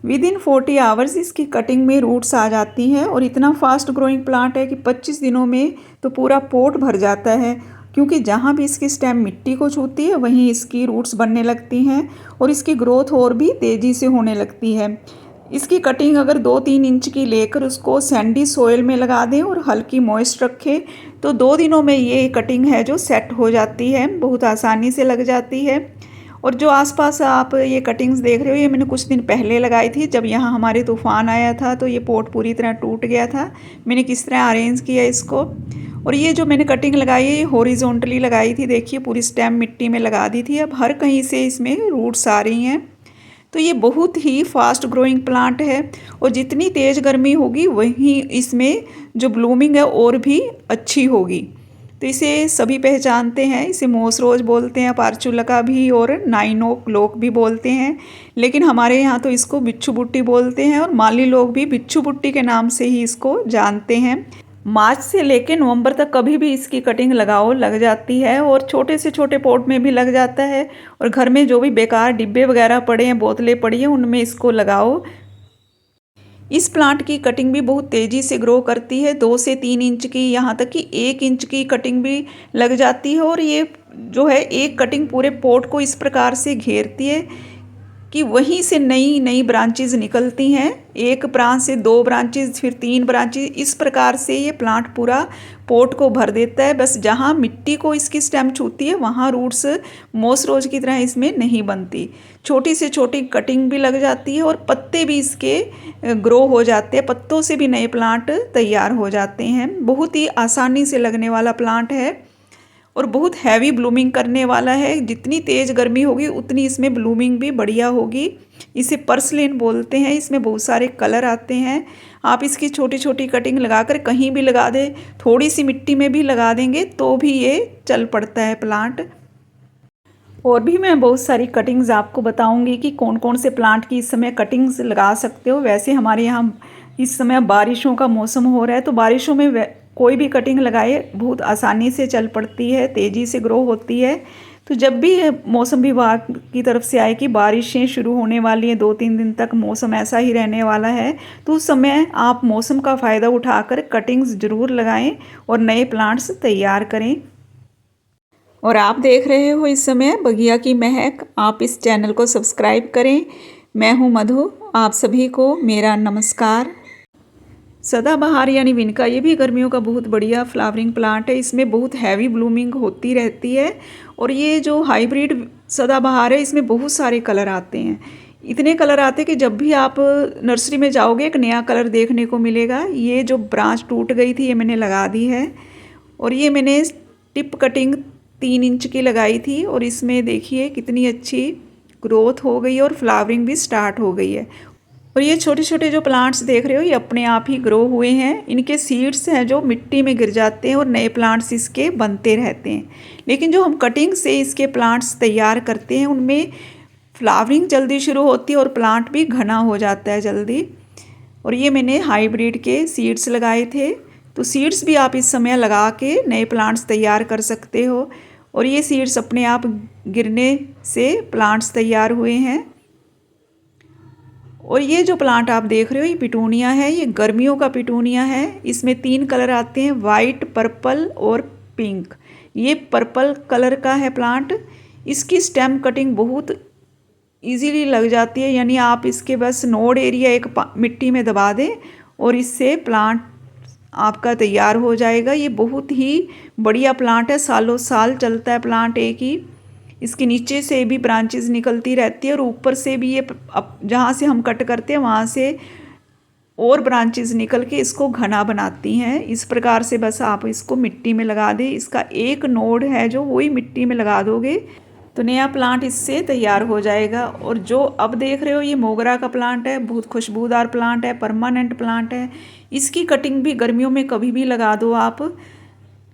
With in 40 hours इसकी cutting में roots आ जाती हैं और इतना फास्ट ग्रोइंग प्लांट है कि 25 दिनों में तो पूरा पॉट भर जाता है, क्योंकि जहाँ भी इसकी स्टेम मिट्टी को छूती है वहीं इसकी रूट्स बनने लगती हैं और इसकी ग्रोथ और भी तेज़ी से होने लगती है। इसकी कटिंग अगर 2-3 इंच की लेकर उसको सैंडी सॉइल में लगा दें और हल्की मॉइस्ट रखें तो 2 दिनों में ये कटिंग है जो सेट हो जाती है, बहुत आसानी से लग जाती है। और जो आसपास आप ये कटिंग्स देख रहे हो ये मैंने कुछ दिन पहले लगाई थी, जब यहाँ हमारे तूफ़ान आया था तो ये पॉट पूरी तरह टूट गया था। मैंने किस तरह अरेंज किया इसको। और ये जो मैंने कटिंग लगाई है ये हॉरिजॉन्टली लगाई थी, देखिए पूरी स्टेम मिट्टी में लगा दी थी। अब हर कहीं से इसमें रूट्स आ रही हैं। तो ये बहुत ही फास्ट ग्रोइंग प्लांट है और जितनी तेज़ गर्मी होगी वहीं इसमें जो ब्लूमिंग है और भी अच्छी होगी। तो इसे सभी पहचानते हैं, इसे मोस रोज बोलते हैं, पार्चुलका भी और नाइन ओक लोग भी बोलते हैं, लेकिन हमारे यहाँ तो इसको बिच्छू बुट्टी बोलते हैं और माली लोग भी बिच्छू बुट्टी के नाम से ही इसको जानते हैं। मार्च से लेकर नवंबर तक कभी भी इसकी कटिंग लगाओ लग जाती है और छोटे से छोटे पॉट में भी लग जाता है। और घर में जो भी बेकार डिब्बे वगैरह पड़े हैं, बोतलें पड़ी हैं, उनमें इसको लगाओ। इस प्लांट की कटिंग भी बहुत तेज़ी से ग्रो करती है, 2 से 3 इंच की, यहाँ तक कि 1 इंच की कटिंग भी लग जाती है। और ये जो है एक कटिंग पूरे पॉट को इस प्रकार से घेरती है कि वहीं से नई नई ब्रांचेज निकलती हैं। एक ब्रांच से 2 ब्रांचेज, फिर 3 ब्रांचेज, इस प्रकार से ये प्लांट पूरा पॉट को भर देता है। बस जहाँ मिट्टी को इसकी स्टेम छूती है वहाँ रूट्स मोस रोज की तरह इसमें नहीं बनती। छोटी से छोटी कटिंग भी लग जाती है और पत्ते भी इसके ग्रो हो जाते हैं, पत्तों से भी नए प्लांट तैयार हो जाते हैं। बहुत ही आसानी से लगने वाला प्लांट है और बहुत हैवी ब्लूमिंग करने वाला है। जितनी तेज़ गर्मी होगी उतनी इसमें ब्लूमिंग भी बढ़िया होगी। इसे पर्सलेन बोलते हैं, इसमें बहुत सारे कलर आते हैं। आप इसकी छोटी छोटी कटिंग लगाकर कहीं भी लगा दें, थोड़ी सी मिट्टी में भी लगा देंगे तो भी ये चल पड़ता है प्लांट। और भी मैं बहुत सारी कटिंग्स आपको बताऊंगी कि कौन कौन से प्लांट की इस समय कटिंग्स लगा सकते हो। वैसे हमारे यहाँ इस समय बारिशों का मौसम हो रहा है तो बारिशों में कोई भी कटिंग लगाए बहुत आसानी से चल पड़ती है, तेज़ी से ग्रो होती है। तो जब भी मौसम विभाग की तरफ से आए कि बारिशें शुरू होने वाली हैं, 2-3 दिन तक मौसम ऐसा ही रहने वाला है, तो उस समय आप मौसम का फ़ायदा उठाकर कटिंग्स ज़रूर लगाएं और नए प्लांट्स तैयार करें। और आप देख रहे हो इस समय बगिया की महक। आप इस चैनल को सब्सक्राइब करें। मैं हूँ मधु, आप सभी को मेरा नमस्कार। सदाबहार यानी विनका, ये भी गर्मियों का बहुत बढ़िया फ्लावरिंग प्लांट है। इसमें बहुत हैवी ब्लूमिंग होती रहती है और ये जो हाइब्रिड सदाबहार है इसमें बहुत सारे कलर आते हैं। इतने कलर आते हैं कि जब भी आप नर्सरी में जाओगे एक नया कलर देखने को मिलेगा। ये जो ब्रांच टूट गई थी ये मैंने लगा दी है और ये मैंने टिप कटिंग 3 इंच की लगाई थी और इसमें देखिए कितनी अच्छी ग्रोथ हो गई और फ्लावरिंग भी स्टार्ट हो गई है। और ये छोटे छोटे जो प्लांट्स देख रहे हो ये अपने आप ही ग्रो हुए हैं। इनके सीड्स हैं जो मिट्टी में गिर जाते हैं और नए प्लांट्स इसके बनते रहते हैं। लेकिन जो हम कटिंग से इसके प्लांट्स तैयार करते हैं उनमें फ्लावरिंग जल्दी शुरू होती है और प्लांट भी घना हो जाता है जल्दी। और ये मैंने हाइब्रिड के सीड्स लगाए थे, तो सीड्स भी आप इस समय लगा के नए प्लांट्स तैयार कर सकते हो। और ये सीड्स अपने आप गिरने से प्लांट्स तैयार हुए हैं। और ये जो प्लांट आप देख रहे हो ये पिटूनिया है, ये गर्मियों का पिटूनिया है। इसमें 3 कलर आते हैं, वाइट, पर्पल और पिंक। ये पर्पल कलर का है प्लांट। इसकी स्टेम कटिंग बहुत इजीली लग जाती है, यानी आप इसके बस नोड एरिया एक मिट्टी में दबा दें और इससे प्लांट आपका तैयार हो जाएगा। ये बहुत ही बढ़िया प्लांट है, सालों साल चलता है प्लांट एक ही। इसके नीचे से भी ब्रांचेस निकलती रहती है और ऊपर से भी ये जहाँ से हम कट करते हैं वहाँ से और ब्रांचेस निकल के इसको घना बनाती हैं। इस प्रकार से बस आप इसको मिट्टी में लगा दें, इसका एक नोड है जो वही मिट्टी में लगा दोगे तो नया प्लांट इससे तैयार हो जाएगा। और जो अब देख रहे हो ये मोगरा का प्लांट है, बहुत खुशबूदार प्लांट है, परमानेंट प्लांट है। इसकी कटिंग भी गर्मियों में कभी भी लगा दो आप,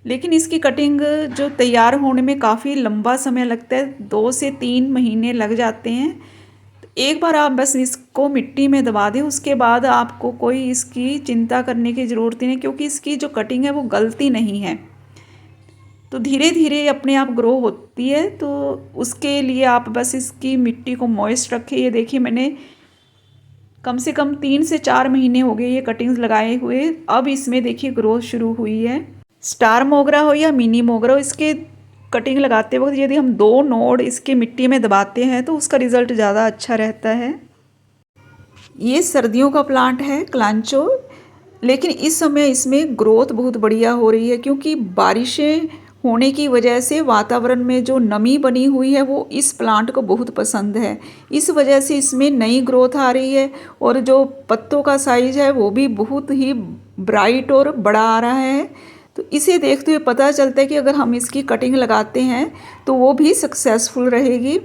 लेकिन इसकी कटिंग जो तैयार होने में काफ़ी लंबा समय लगता है, 2 से 3 महीने लग जाते हैं। तो एक बार आप बस इसको मिट्टी में दबा दें, उसके बाद आपको कोई इसकी चिंता करने की ज़रूरत नहीं, क्योंकि इसकी जो कटिंग है वो गलती नहीं है। तो धीरे धीरे अपने आप ग्रो होती है। तो उसके लिए आप बस इसकी मिट्टी को मॉइस्ट रखें। ये देखिए मैंने कम से कम 3 से 4 महीने हो गए ये कटिंग्स लगाए हुए। अब इसमें देखिए ग्रोथ शुरू हुई है। स्टार मोगरा हो या मिनी मोगरा हो, इसके कटिंग लगाते वक्त यदि हम 2 नोड इसके मिट्टी में दबाते हैं तो उसका रिज़ल्ट ज़्यादा अच्छा रहता है। ये सर्दियों का प्लांट है क्लांचो, लेकिन इस समय इसमें ग्रोथ बहुत बढ़िया हो रही है क्योंकि बारिशें होने की वजह से वातावरण में जो नमी बनी हुई है वो इस प्लांट को बहुत पसंद है। इस वजह से इसमें नई ग्रोथ आ रही है और जो पत्तों का साइज है वो भी बहुत ही ब्राइट और बड़ा आ रहा है। तो इसे देखते हुए पता चलता है कि अगर हम इसकी कटिंग लगाते हैं तो वो भी सक्सेसफुल रहेगी।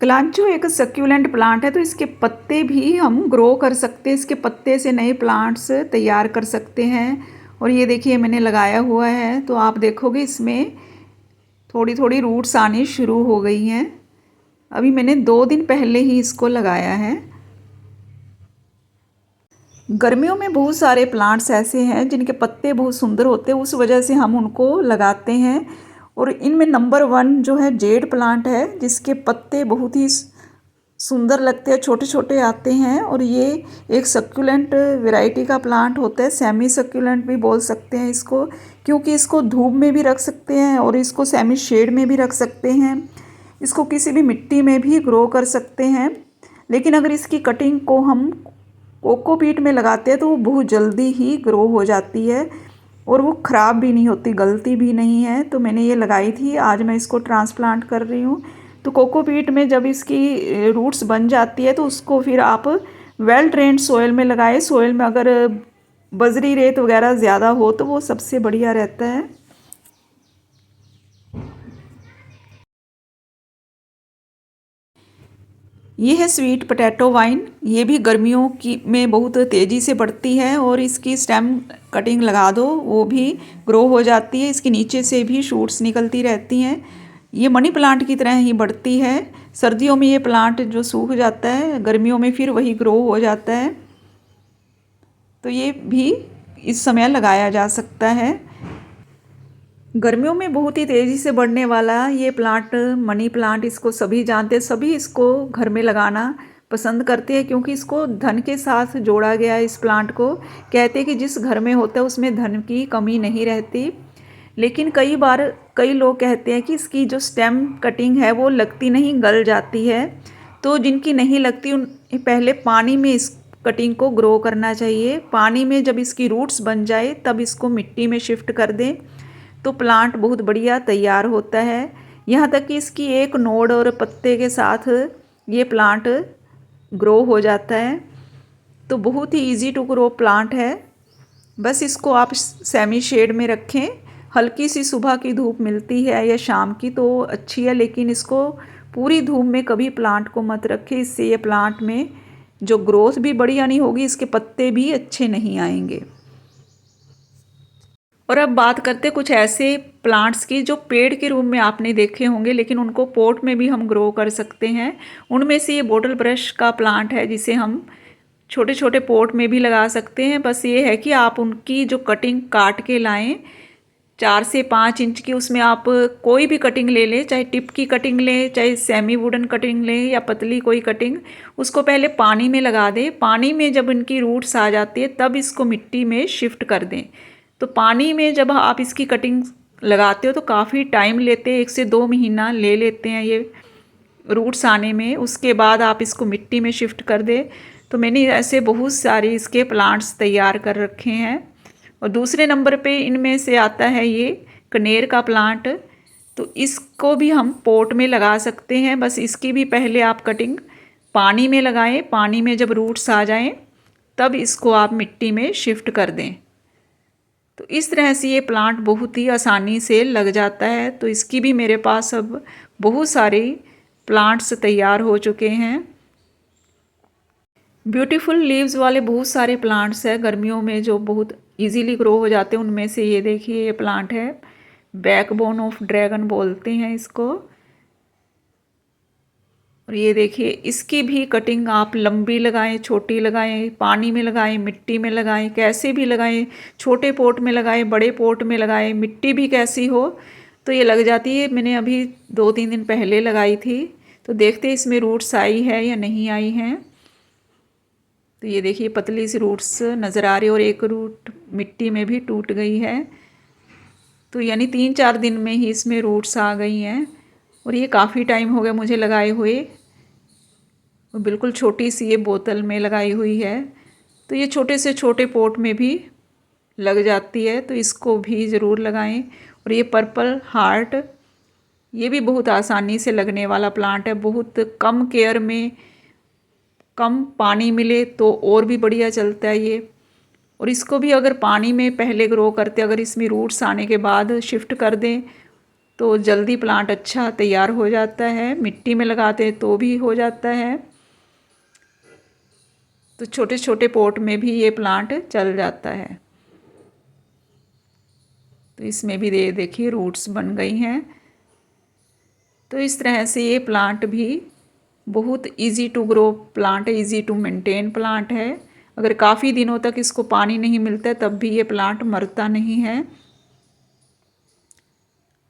क्लांचो एक सक्यूलेंट प्लांट है, तो इसके पत्ते भी हम ग्रो कर सकते हैं। इसके पत्ते से नए प्लांट्स तैयार कर सकते हैं। और ये देखिए मैंने लगाया हुआ है, तो आप देखोगे इसमें थोड़ी थोड़ी रूट्स आनी शुरू हो गई हैं। अभी मैंने 2 दिन पहले ही इसको लगाया है। गर्मियों में बहुत सारे प्लांट्स ऐसे हैं जिनके पत्ते बहुत सुंदर होते हैं, उस वजह से हम उनको लगाते हैं। और इनमें नंबर 1 जो है जेड प्लांट है, जिसके पत्ते बहुत ही सुंदर लगते हैं, छोटे छोटे आते हैं। और ये एक सक्यूलेंट वैरायटी का प्लांट होता है, सेमी सक्यूलेंट भी बोल सकते हैं इसको, क्योंकि इसको धूप में भी रख सकते हैं और इसको सेमी शेड में भी रख सकते हैं। इसको किसी भी मिट्टी में भी ग्रो कर सकते हैं। लेकिन अगर इसकी कटिंग को हम कोकोपीट में लगाते हैं तो वो बहुत जल्दी ही ग्रो हो जाती है और वो ख़राब भी नहीं होती, गलती भी नहीं है। तो मैंने ये लगाई थी, आज मैं इसको ट्रांसप्लांट कर रही हूँ। तो कोकोपीट में जब इसकी रूट्स बन जाती है तो उसको फिर आप वेल ड्रेन्ड सोयल में लगाए। सोयल में अगर बजरी रेत वगैरह ज़्यादा हो तो वो सबसे बढ़िया रहता है। ये है स्वीट पोटैटो वाइन। ये भी गर्मियों की में बहुत तेज़ी से बढ़ती है और इसकी स्टेम कटिंग लगा दो वो भी ग्रो हो जाती है। इसके नीचे से भी शूट्स निकलती रहती हैं। ये मनी प्लांट की तरह ही बढ़ती है। सर्दियों में ये प्लांट जो सूख जाता है, गर्मियों में फिर वही ग्रो हो जाता है। तो ये भी इस समय लगाया जा सकता है। गर्मियों में बहुत ही तेज़ी से बढ़ने वाला ये प्लांट मनी प्लांट, इसको सभी जानते हैं, सभी इसको घर में लगाना पसंद करते हैं क्योंकि इसको धन के साथ जोड़ा गया है। इस प्लांट को कहते हैं कि जिस घर में होता है उसमें धन की कमी नहीं रहती। लेकिन कई बार कई लोग कहते हैं कि इसकी जो स्टेम कटिंग है वो लगती नहीं, गल जाती है। तो जिनकी नहीं लगती उन पहले पानी में इस कटिंग को ग्रो करना चाहिए। पानी में जब इसकी रूट्स बन जाए तब इसको मिट्टी में शिफ्ट कर दें तो प्लांट बहुत बढ़िया तैयार होता है। यहाँ तक कि इसकी एक नोड और पत्ते के साथ ये प्लांट ग्रो हो जाता है। तो बहुत ही इजी टू ग्रो प्लांट है। बस इसको आप सेमी शेड में रखें। हल्की सी सुबह की धूप मिलती है या शाम की तो अच्छी है, लेकिन इसको पूरी धूप में कभी प्लांट को मत रखें। इससे ये प्लांट में जो ग्रोथ भी बढ़िया नहीं होगी, इसके पत्ते भी अच्छे नहीं आएंगे। और अब बात करते कुछ ऐसे प्लांट्स की जो पेड़ के रूप में आपने देखे होंगे लेकिन उनको पॉट में भी हम ग्रो कर सकते हैं। उनमें से ये बॉटल ब्रश का प्लांट है जिसे हम छोटे छोटे पॉट में भी लगा सकते हैं। बस ये है कि आप उनकी जो कटिंग काट के लाएं 4 से 5 इंच की, उसमें आप कोई भी कटिंग ले लें, चाहे टिप की कटिंग लें, चाहे सेमी वुडन कटिंग लें या पतली कोई कटिंग। उसको पहले पानी में लगा दें। पानी में जब इनकी रूट्स आ जाती है तब इसको मिट्टी में शिफ्ट कर दें। तो पानी में जब आप इसकी कटिंग लगाते हो तो काफ़ी टाइम लेते हैं, 1 से 2 महीना ले लेते हैं ये रूट्स आने में। उसके बाद आप इसको मिट्टी में शिफ्ट कर दें। तो मैंने ऐसे बहुत सारे इसके प्लांट्स तैयार कर रखे हैं। और दूसरे नंबर पे इनमें से आता है ये कनेर का प्लांट। तो इसको भी हम पॉट में लगा सकते हैं। बस इसकी भी पहले आप कटिंग पानी में लगाएं। पानी में जब रूट्स आ जाएं तब इसको आप मिट्टी में शिफ्ट कर दें। तो इस तरह से ये प्लांट बहुत ही आसानी से लग जाता है। तो इसकी भी मेरे पास अब बहुत सारे प्लांट्स तैयार हो चुके हैं। ब्यूटीफुल लीव्स वाले बहुत सारे प्लांट्स हैं गर्मियों में जो बहुत इजीली ग्रो हो जाते हैं। उनमें से ये देखिए ये प्लांट है, बैकबोन ऑफ ड्रैगन बोलते हैं इसको। और ये देखिए इसकी भी कटिंग आप लंबी लगाएं, छोटी लगाएं, पानी में लगाएं, मिट्टी में लगाएं, कैसे भी लगाएं, छोटे पॉट में लगाएं, बड़े पॉट में लगाएं, मिट्टी भी कैसी हो तो ये लग जाती है। मैंने अभी 2-3 दिन पहले लगाई थी, तो देखते इसमें रूट्स आई है या नहीं आई हैं। तो ये देखिए पतली सी रूट्स नज़र आ रही है और एक रूट मिट्टी में भी टूट गई है। तो यानी 3-4 दिन में ही इसमें रूट्स आ गई हैं और ये काफ़ी टाइम हो गया मुझे लगाए हुए। बिल्कुल छोटी सी ये बोतल में लगाई हुई है। तो ये छोटे से छोटे पॉट में भी लग जाती है, तो इसको भी ज़रूर लगाएं। और ये पर्पल हार्ट, ये भी बहुत आसानी से लगने वाला प्लांट है। बहुत कम केयर में, कम पानी मिले तो और भी बढ़िया चलता है ये। और इसको भी अगर पानी में पहले ग्रो करते, अगर इसमें रूट्स आने के बाद शिफ्ट कर दें तो जल्दी प्लांट अच्छा तैयार हो जाता है। मिट्टी में लगाते तो भी हो जाता है। तो छोटे छोटे पॉट में भी ये प्लांट चल जाता है। तो इसमें भी देखिए रूट्स बन गई हैं। तो इस तरह से ये प्लांट भी बहुत इजी टू ग्रो प्लांट है, इजी टू मेंटेन प्लांट है। अगर काफ़ी दिनों तक इसको पानी नहीं मिलता है तब भी ये प्लांट मरता नहीं है।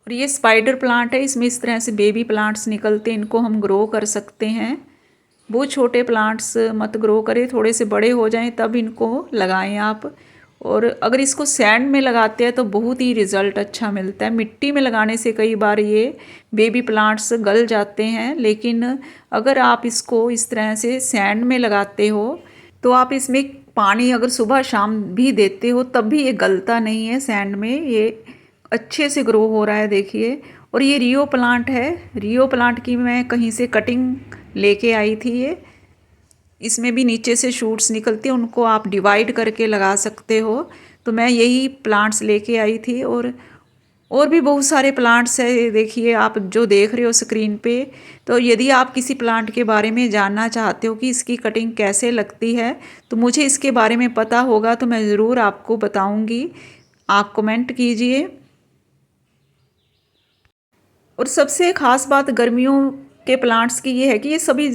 और ये स्पाइडर प्लांट है, इसमें इस तरह से बेबी प्लांट्स निकलते हैं, इनको हम ग्रो कर सकते हैं। बहुत छोटे प्लांट्स मत ग्रो करें, थोड़े से बड़े हो जाएं तब इनको लगाएं आप। और अगर इसको सैंड में लगाते हैं तो बहुत ही रिज़ल्ट अच्छा मिलता है। मिट्टी में लगाने से कई बार ये बेबी प्लांट्स गल जाते हैं, लेकिन अगर आप इसको इस तरह से सैंड में लगाते हो तो आप इसमें पानी अगर सुबह शाम भी देते हो तब भी ये गलता नहीं है। सैंड में ये अच्छे से ग्रो हो रहा है देखिए। और ये रियो प्लांट है, रियो प्लांट की मैं कहीं से कटिंग लेके आई थी। ये इसमें भी नीचे से शूट्स निकलती हैं, उनको आप डिवाइड करके लगा सकते हो। तो मैं यही प्लांट्स लेके आई थी। और भी बहुत सारे प्लांट्स है, देखिए आप जो देख रहे हो स्क्रीन पे। तो यदि आप किसी प्लांट के बारे में जानना चाहते हो कि इसकी कटिंग कैसे लगती है तो मुझे इसके बारे में पता होगा तो मैं ज़रूर आपको बताऊंगी। आप कमेंट कीजिए। और सबसे ख़ास बात गर्मियों के प्लांट्स की ये है कि ये सभी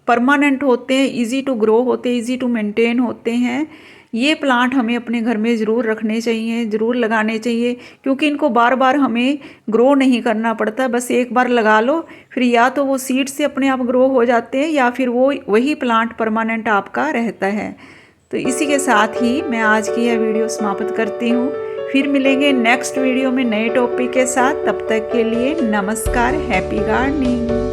परमानेंट होते हैं, इजी टू ग्रो होते हैं, इजी टू मेंटेन होते हैं। ये प्लांट हमें अपने घर में ज़रूर रखने चाहिए, ज़रूर लगाने चाहिए, क्योंकि इनको बार बार हमें ग्रो नहीं करना पड़ता। बस एक बार लगा लो, फिर या तो वो सीड से अपने आप ग्रो हो जाते हैं या फिर वो वही प्लांट परमानेंट आपका रहता है। तो इसी के साथ ही मैं आज की यह वीडियो समाप्त करती हूँ। फिर मिलेंगे नेक्स्ट वीडियो में नए टॉपिक के साथ। तब तक के लिए नमस्कार, हैप्पी गार्डनिंग।